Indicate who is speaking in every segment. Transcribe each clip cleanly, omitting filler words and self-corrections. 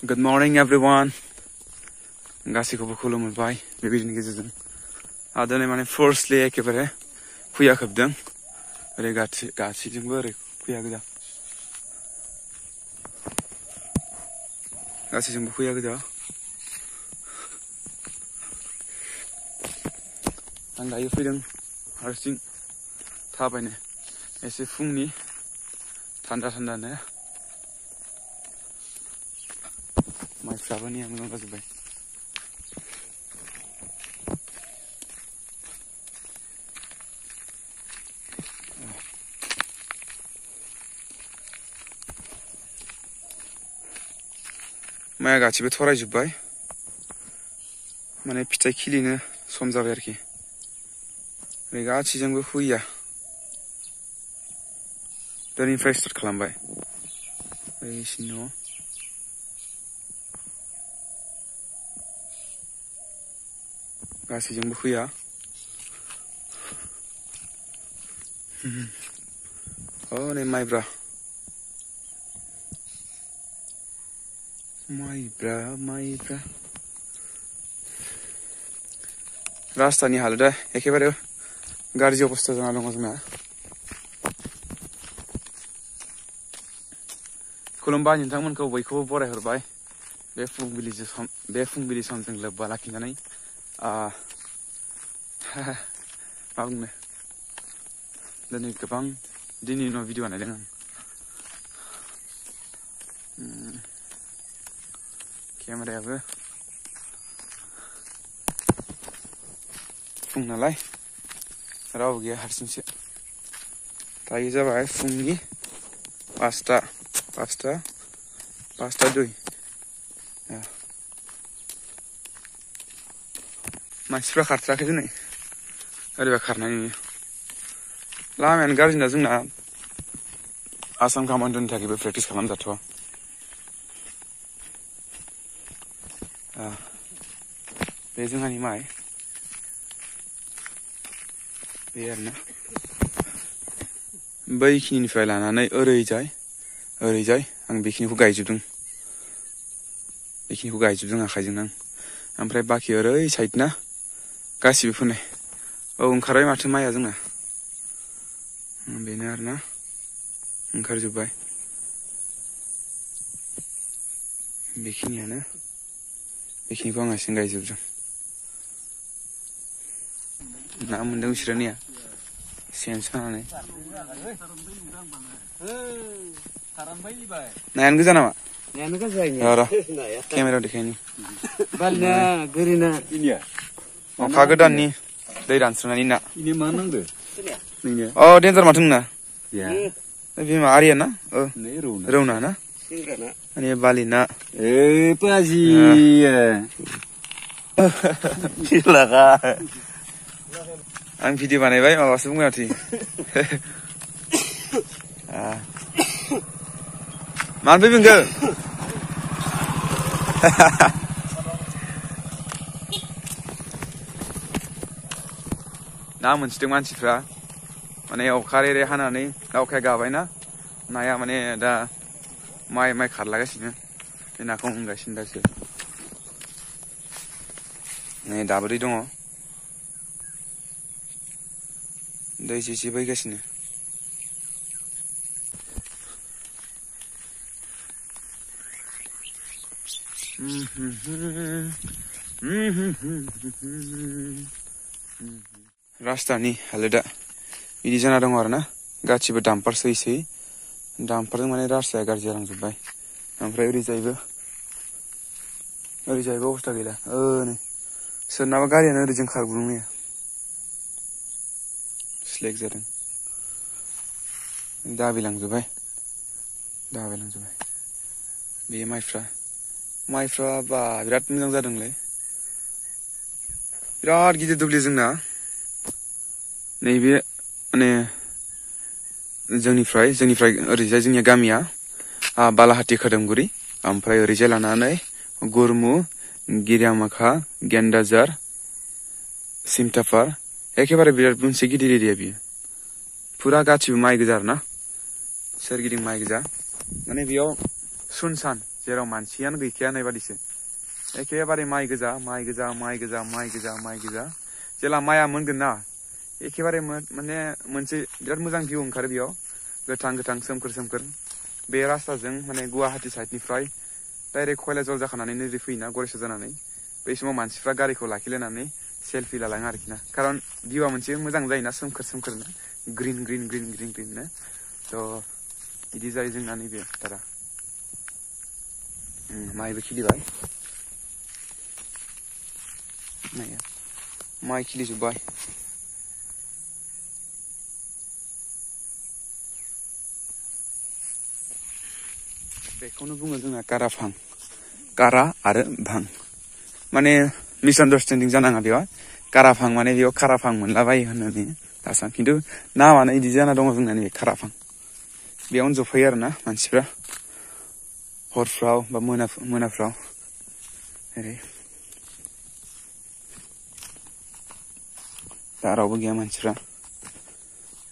Speaker 1: Good morning everyone. गासैखौबो खुलुमबाय बेबायदिनि गेजेरजों आदानै माने firstly एकेबारे फुया खोबदों ओरै गासैजोंबो ओरै फुया गोजा गासैजोंबो फुया गोजा आं दायो फैदों हारसिं थाबायनो एसे फुंनि थान्दानो माइफ्राबो नै मोजां जाजोब्बाय माइया गासिबो थरायजोब्बाय माने फिथाइ खिलिनो सम जाबाय आरोखि ओरै गासैजोंबो फुया दिनैनिफ्राय स्टार्ट खालामबाय ओइसिनो दङ गासैजोंबो फुया नै माइब्रा रास्तानि हालोदा एखेबारे गाज्रि अबस्था जाना दङ जोंना खुलुमबाय नोंथांमोनखौ बयखौबो बरायहरबाय बे फुंबिलि समजों लोब्बा लाखिनानै मा बुंनो दिनै गोबां दिननि उनाव भिडिअ बानायदों आं केमेरायाबो फुं नालाय रावबो गैया हारसिंसो दायो जाबाय फुंनि 5:02 मानसिफ्रा खारथ्राखै दिनै ओरैबा खारनाय नुयो लामायानो गाज्रिना जोंना आसाम कामान्डनि थाखायबो प्रेक्टिस खालामजाथ'वा बे जोंहानि माइ बे आरोना बैखिनिनिफ्राय लानानै ओरैजाय आं बेखिनिखौ गायजोबदों आखाइजों ओमफ्राय बाखि ओरै साइड ना गासिबो फोनाय ओंखारबाय माथो माइया जोंना बेनो आरोना ओंखारजोब्बाय बेखिनिखौ आं हारसिं गायजोबदों ना मोनदों बिसोरनिया सेन सानानै नायानो गोजा नामा र' केमेरायाव देखायनि अखा गोदाननि दै रानस्रानायनि ना डेन्जार माथो नोंना बे मा आरिया ना रौना ना अनि बाली ना
Speaker 2: पाजी
Speaker 1: आं भिडिअ बानायबाय माबासो बुंबाय माथो मानो फैफिनखो ना मोनसिदों मानसिफ्रा माने अखा रे हानानै अखाया गाबायना नाया माने दा माइ खारलागासिनो बे नाखौ हमगासिनो दासो नै दाबो दै दङ दै एसे फैगासिनो रास्तानि हालोदा बिदि जाना दङ आरोना गासिबो डाम्पार सोयै डाम्पारजों माने रास्ताया गाज्रि जालांजोब्बाय ओमफ्राय ओरैजायबो अबस्था गैला नै सोरनाबा गारियानो ओरैजों खारगुलाङो स्लेक जादों दाबिलांजोब्बाय बे माइफ्रा बा बिराद मोजां जादोंलै बिराद गिदिर दुब्लि जोंना नैबे माने जोंनिफ्राय ओरैजाय जोंनि गामिया बालाहाटी खोदोमगुरि ओमफ्राय ओरैजाय लानानै गुरमु गिरियामाखा गेन्दाजार सिमटाफार एखेबारे बिराद मोनसे गिदिर एरिया बियो फुरा गासिबो माइ गोजा आरोना सोरगिदिं माइ गोजा माने बेयाव सुनसान जेराव मानसियानो गैखाया होननाय बादिसो एखेबारे माइ गोजा माइ गोजा माइ गोजा माइ गोजा माइ गोजा जेला माइआ मोनगोन ना एखेबारे माने मोनसे बिराद मोजां भिउ ओंखारो बेयाव गोथां गोथां सोमखोर सोमखोर बे रास्ताजों माने गुवाहाटी साइडनिफ्राय डाइरेक्ट खयलाजल जाखानानै नोरै फैयोना गरेस्वर जानानै बै समाव मानसिफ्रा गारिखौ लाखिलायनानै सेलफि लालाङो आरोखि ना खारन भिउआ मोनसे मोजां जायोना सोमखोर सोमखोरनो ग्रिन ग्रिन ग्रिन ग्रिन ग्रिननो थ' बिदि जायो जोंना नैबे फोथारा माइबो खिलिबाय माइ खिलिजोब्बाय बेखौनो बुङो जोंना काराभां कारा आरो भां माने मिसआन्डारस्टेन्डिं जानाङा बेयाव काराभां माने बेयाव काराभां मोनलाबायो होननानै दासान खिन्थु नामानो इदि जाना दङ जोंना नैबे काराभां बेयावनो जफायो आरोना मानसिफ्रा हरफ्राव बा मोनाफ्राव ओरै दा रावबो गैया मानसिफ्रा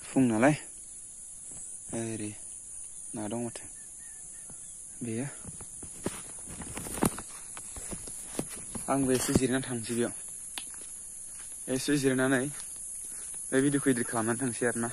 Speaker 1: फुं नालाय ओरै ना दं माथो बेयो आंबो एसे जिरायनानै थांसै बेयाव एसे जिरायनानै बे भिडिअखौ इडिट खालामनानै थांसै आरोना